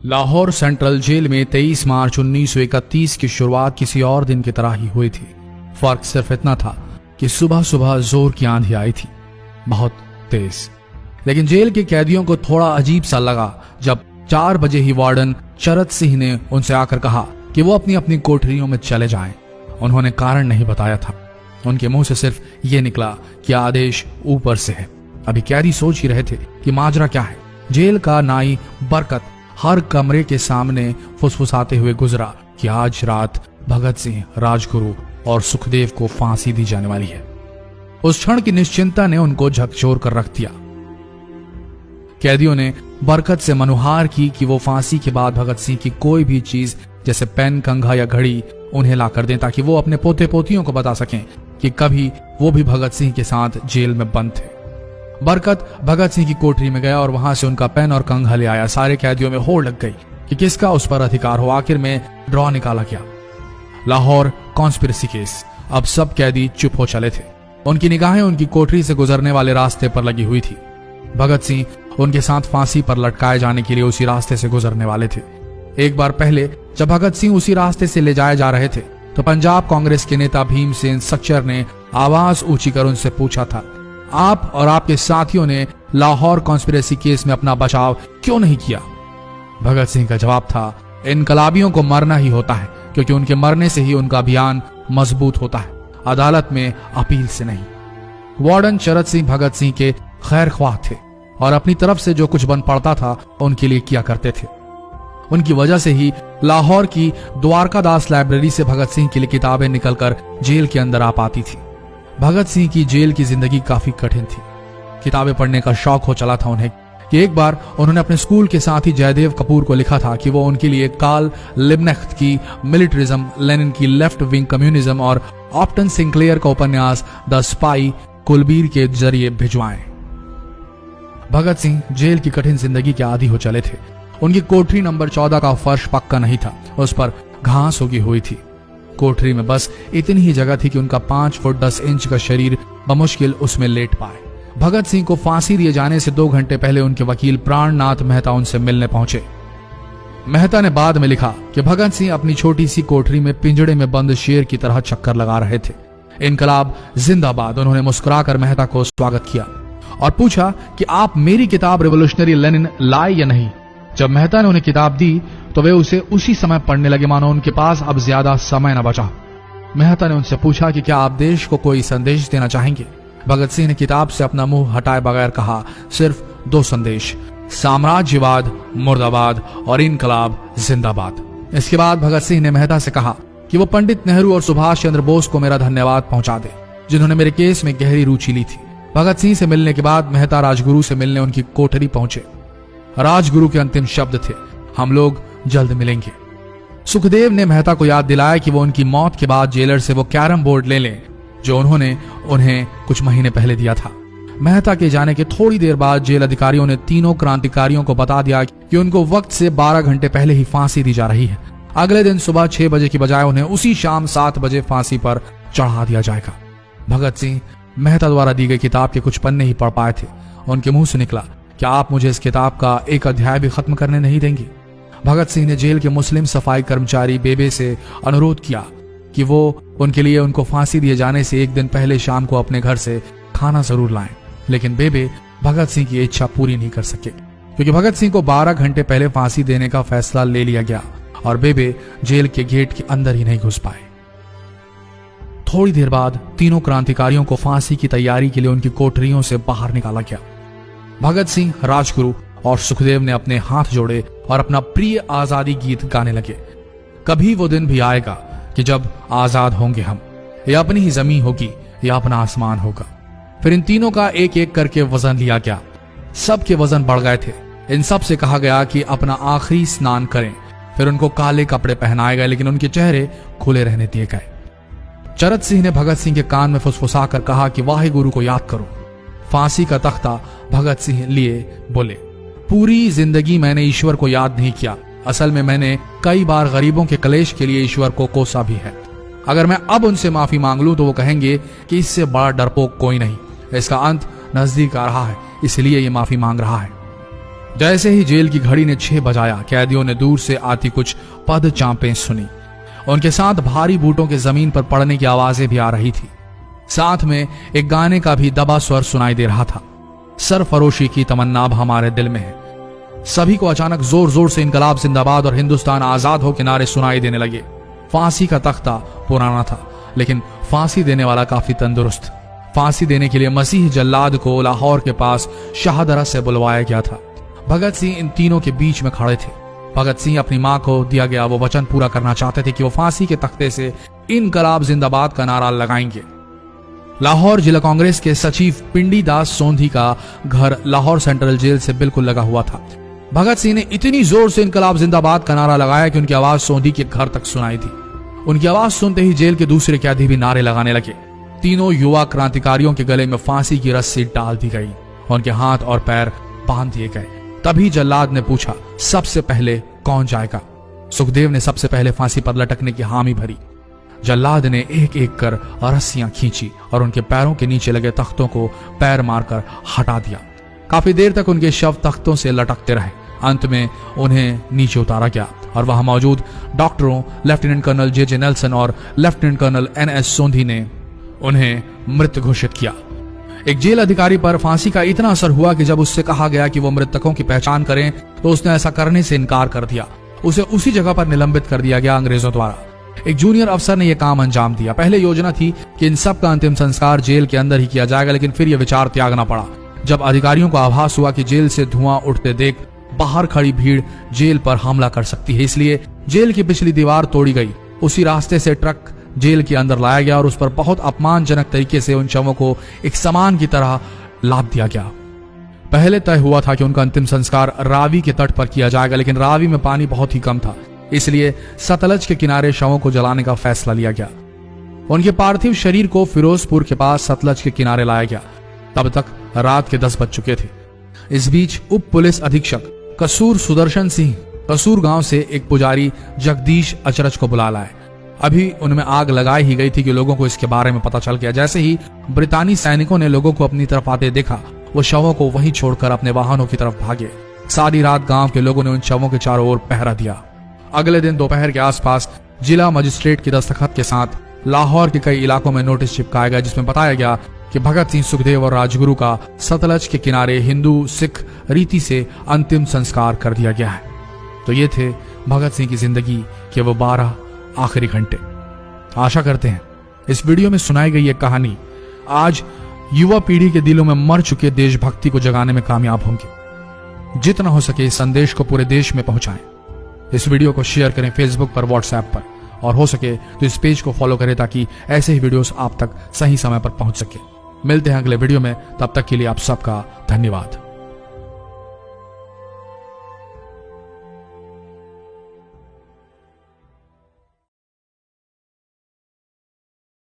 Lahore central jail में 23 मार्च 1931 की शुरुआत किसी और दिन की तरह ही हुई थी। फर्क सिर्फ इतना था कि सुबह सुबह जोर की आंधी आई थी, बहुत तेज। लेकिन जेल के कैदियों को थोड़ा अजीब सा लगा जब 4 बजे ही वार्डन चरत सिंह ने उनसे आकर कहा कि वो अपनी अपनी कोठरियों में चले जाएं। उन्होंने कारण नहीं बताया था। उनके मुंह से सिर्फ ये निकला कि आदेश ऊपर से है। अभी कैदी सोच ही रहे थे कि माजरा क्या है। जेल का नाई बरकत हर कमरे के सामने फुसफुसाते हुए गुजरा कि आज रात भगत सिंह, राजगुरु और सुखदेव को फांसी दी जाने वाली है। उस क्षण की निश्चिंता ने उनको झकझोर कर रख दिया। कैदियों ने बरकत से मनुहार की कि वो फांसी के बाद भगत सिंह की कोई भी चीज जैसे पेन, कंघा या घड़ी उन्हें ला कर दें ताकि वो अपने पोते पोतियों को बता सकें कि कभी वो भी भगत सिंह के साथ जेल में बंद थे। बरकत भगत सिंह की कोठरी में गया और वहां से उनका पेन और कंघा ले आया। सारे कैदियों में होड़ लग गई कि किसका उस पर अधिकार हो। आखिर में ड्रॉ निकाला गया, लाहौर कॉन्स्पिरेसी केस। अब सब कैदी चुप हो चले थे। उनकी निगाहें उनकी कोठरी से गुजरने वाले रास्ते पर लगी हुई थी। भगत सिंह उनके साथ फांसी पर लटकाए जाने के लिए उसी रास्ते से गुजरने वाले थे। एक बार पहले जब भगत सिंह उसी रास्ते से ले जाए जा रहे थे तो पंजाब कांग्रेस के नेता भीमसेन सच्चर ने आवाज ऊंची कर उनसे पूछा था, आप और आपके साथियों ने लाहौर कॉन्स्पिरेसी केस में अपना बचाव क्यों नहीं किया? भगत सिंह का जवाब था, इनकलाबियों को मरना ही होता है क्योंकि उनके मरने से ही उनका अभियान मजबूत होता है, अदालत में अपील से नहीं। वार्डन चरत सिंह भगत सिंह के खैर ख्वाह थे और अपनी तरफ से जो कुछ बन पड़ता था उनके लिए किया करते थे। उनकी वजह से ही लाहौर की द्वारकादास लाइब्रेरी से भगत सिंह के लिए किताबें निकलकर जेल के अंदर आ पाती थी। भगत सिंह की जेल की जिंदगी काफी कठिन थी। किताबें पढ़ने का शौक हो चला था उन्हें कि एक बार उन्होंने अपने स्कूल के साथी जयदेव कपूर को लिखा था कि वो उनके लिए कार्ल लिब्नेख्त की मिलिटरिज्म, लेनिन की लेफ्ट विंग कम्युनिज्म और ऑप्टन सिंक्लेयर का उपन्यास द स्पाई कुलबीर के जरिए भिजवाएं। भगत सिंह जेल की कठिन जिंदगी के आदी हो चले थे। उनकी कोठरी नंबर 14 का फर्श पक्का नहीं था, उस पर घास उगी हुई थी। कोठरी में बस इतनी ही जगह थी कि उनका 5 फुट 10 इंच का शरीर बमुश्किल उसमें लेट पाए। भगत सिंह को फांसी दिए जाने से 2 घंटे पहले उनके वकील प्राणनाथ मेहता उनसे मिलने पहुंचे। मेहता ने बाद में लिखा कि भगत सिंह अपनी छोटी सी कोठरी में पिंजड़े में बंद शेर की तरह चक्कर लगा रहे थे। इनकलाब जिंदाबाद। उन्होंने मुस्कुराकर मेहता को स्वागत किया और पूछा कि आप मेरी किताब रिवोल्यूशनरी लेनिन लाए या नहीं। जब मेहता ने उन्हें किताब दी तो वे उसे उसी समय पढ़ने लगे मानो उनके पास अब ज्यादा समय न बचा। मेहता ने उनसे पूछा कि क्या आप देश को कोई संदेश देना चाहेंगे? भगत सिंह ने किताब से अपना मुंह हटाए बगैर कहा, सिर्फ 2 संदेश, साम्राज्यवाद मुर्दाबाद और इनकलाब जिंदाबाद। इसके बाद भगत सिंह ने मेहता से कहा कि वो पंडित नेहरू और सुभाष चंद्र बोस को मेरा धन्यवाद पहुंचा दे जिन्होंने मेरे केस में गहरी रुचि ली थी। भगत सिंह से मिलने के बाद मेहता राजगुरु से मिलने उनकी कोठरी पहुंचे। राजगुरु के अंतिम शब्द थे, हम लोग जल्द मिलेंगे। सुखदेव ने मेहता को याद दिलाया कि वो उनकी मौत के बाद जेलर से वो कैरम बोर्ड ले लें जो उन्होंने उन्हें कुछ महीने पहले दिया था। मेहता के जाने के थोड़ी देर बाद जेल अधिकारियों ने तीनों क्रांतिकारियों को बता दिया कि उनको वक्त से 12 घंटे पहले ही फांसी दी जा रही है। अगले दिन सुबह 6 बजे की बजाय उन्हें उसी शाम 7 बजे फांसी पर चढ़ा दिया जाएगा। भगत सिंह मेहता द्वारा दी गई किताब के कुछ पन्ने ही पढ़ पाए थे। उनके मुंह से निकला, क्या आप मुझे इस किताब का एक अध्याय भी खत्म करने नहीं देंगे? भगत सिंह ने जेल के मुस्लिम सफाई कर्मचारी बेबे से अनुरोध किया कि वो उनके लिए उनको फांसी दिए जाने से 1 दिन पहले शाम को अपने घर से खाना जरूर लाएं। लेकिन बेबे भगत सिंह की इच्छा पूरी नहीं कर सके क्योंकि भगत सिंह को 12 घंटे पहले फांसी देने का फैसला ले लिया गया और बेबे जेल के गेट के अंदर ही नहीं घुस पाए। थोड़ी देर बाद तीनों क्रांतिकारियों को फांसी की तैयारी के लिए उनकी कोठरियों से बाहर निकाला गया। भगत सिंह, राजगुरु और सुखदेव ने अपने हाथ जोड़े और अपना प्रिय आजादी गीत गाने लगे। कभी वो दिन भी आएगा कि जब आजाद होंगे हम, या अपनी ही जमीन होगी या अपना आसमान होगा। फिर इन तीनों का एक एक करके वजन लिया गया। सबके वजन बढ़ गए थे। इन सब से कहा गया कि अपना आखिरी स्नान करें। फिर उनको काले कपड़े पहनाए गए लेकिन उनके चेहरे खुले रहने दिए गए। चरत सिंह ने भगत सिंह के कान में फुसफुसाकर कहा कि वाहे गुरु को याद करो। फांसी का तख्ता भगत सिंह लिए बोले, पूरी जिंदगी मैंने ईश्वर को याद नहीं किया। असल में मैंने कई बार गरीबों के कलेश के लिए ईश्वर को कोसा भी है। अगर मैं अब उनसे माफी मांग लूं तो वो कहेंगे कि इससे बड़ा डरपोक कोई नहीं। इसका अंत नजदीक आ रहा है, इसलिए ये माफी मांग रहा है। जैसे ही जेल की घड़ी ने 6 बजाया, कैदियों ने दूर से आती कुछ पद चांपें सुनी। उनके साथ भारी बूटों के जमीन पर पड़ने की आवाजें भी आ रही थी। साथ में एक गाने का भी दबा स्वर सुनाई दे रहा था। सरफरोशी की तमन्ना अब हमारे दिल में है। सभी को अचानक जोर जोर से इनकलाब जिंदाबाद और हिंदुस्तान आजाद हो के नारे सुनाई देने लगे। फांसी का तख्ता पुराना था, लेकिन फांसी देने वाला काफी तंदुरुस्त। फांसी देने के लिए मसीह जल्लाद को लाहौर के पास शाहदरा से बुलवाया गया था। भगत सिंह इन तीनों के बीच में खड़े थे। भगत सिंह अपनी मां को दिया गया वो वचन पूरा करना चाहते थे कि वो फांसी के तख्ते से इनकलाब जिंदाबाद का नारा लगाएंगे। लाहौर जिला कांग्रेस के सचिव पिंडी दास सोंधी का घर लाहौर सेंट्रल जेल से बिल्कुल लगा हुआ था। भगत सिंह ने इतनी जोर से इनकलाब जिंदाबाद का नारा लगाया कि उनकी आवाज सोंधी के घर तक सुनाई दी। उनकी आवाज सुनते ही जेल के दूसरे कैदी भी नारे लगाने लगे। तीनों युवा क्रांतिकारियों के गले में फांसी की रस्सी डाल दी गई, उनके हाथ और पैर बांध दिए गए। तभी जल्लाद ने पूछा, सबसे पहले कौन जाएगा? सुखदेव ने सबसे पहले फांसी पर लटकने की हामी भरी। जल्लाद ने एक एक कर रस्सियां खींची और उनके पैरों के नीचे लगे तख्तों को पैर मारकर हटा दिया। काफी देर तक उनके शव तख्तों से लटकते रहे। अंत में उन्हें नीचे उतारा गया और वहां मौजूद डॉक्टरों लेफ्टिनेंट कर्नल जे नेल्सन और लेफ्टिनेंट कर्नल NS सोंधी ने उन्हें मृत घोषित किया। एक जेल अधिकारी पर फांसी का इतना असर हुआ कि जब उससे कहा गया कि वो मृतकों की पहचान करें तो उसने ऐसा करने से इनकार कर दिया। उसे उसी जगह पर निलंबित कर दिया गया अंग्रेजों द्वारा। एक जूनियर अफसर ने यह काम अंजाम दिया। पहले योजना थी कि इन सब का अंतिम संस्कार जेल के अंदर ही किया जाएगा, लेकिन फिर यह विचार त्यागना पड़ा जब अधिकारियों को आभास हुआ कि जेल से धुआं उठते देख बाहर खड़ी भीड़ जेल पर हमला कर सकती है। इसलिए जेल की पिछली दीवार तोड़ी गई। उसी रास्ते से ट्रक जेल के अंदर लाया गया और उस पर बहुत अपमानजनक तरीके से उन शवों को एक सामान की तरह लाद दिया गया। पहले तय हुआ था कि उनका अंतिम संस्कार रावी के तट पर किया जाएगा, लेकिन रावी में पानी बहुत ही कम था, इसलिए सतलज के किनारे शवों को जलाने का फैसला लिया गया। उनके पार्थिव शरीर को फिरोजपुर के पास सतलज के किनारे लाया गया। तब तक रात के 10 बज चुके थे। इस बीच उप पुलिस अधीक्षक कसूर सुदर्शन सिंह कसूर गांव से एक पुजारी जगदीश अचरज को बुला लाए। अभी उनमें आग लगाई ही गई थी कि लोगों को इसके बारे में पता चल गया। जैसे ही ब्रितानी सैनिकों ने लोगों को अपनी तरफ आते देखा, वो शवों को वहीं छोड़कर अपने वाहनों की तरफ भागे। सारी रात गांव के लोगों ने उन शवों के चारों ओर पहरा दिया। अगले दिन दोपहर के आसपास जिला मजिस्ट्रेट की दस्तखत के साथ लाहौर के कई इलाकों में नोटिस चिपकाया गया, जिसमें बताया गया कि भगत सिंह, सुखदेव और राजगुरु का सतलज के किनारे हिंदू सिख रीति से अंतिम संस्कार कर दिया गया है। तो ये थे भगत सिंह की जिंदगी के वो 12 आखिरी घंटे। आशा करते हैं इस वीडियो में सुनाई गई ये कहानी आज युवा पीढ़ी के दिलों में मर चुके देशभक्ति को जगाने में कामयाब होंगे। जितना हो सके इस संदेश को पूरे देश में पहुंचाएं। इस वीडियो को शेयर करें फेसबुक पर, व्हाट्सएप पर, और हो सके तो इस पेज को फॉलो करें ताकि ऐसे ही वीडियोस आप तक सही समय पर पहुंच सके। मिलते हैं अगले वीडियो में, तब तक के लिए आप सबका धन्यवाद।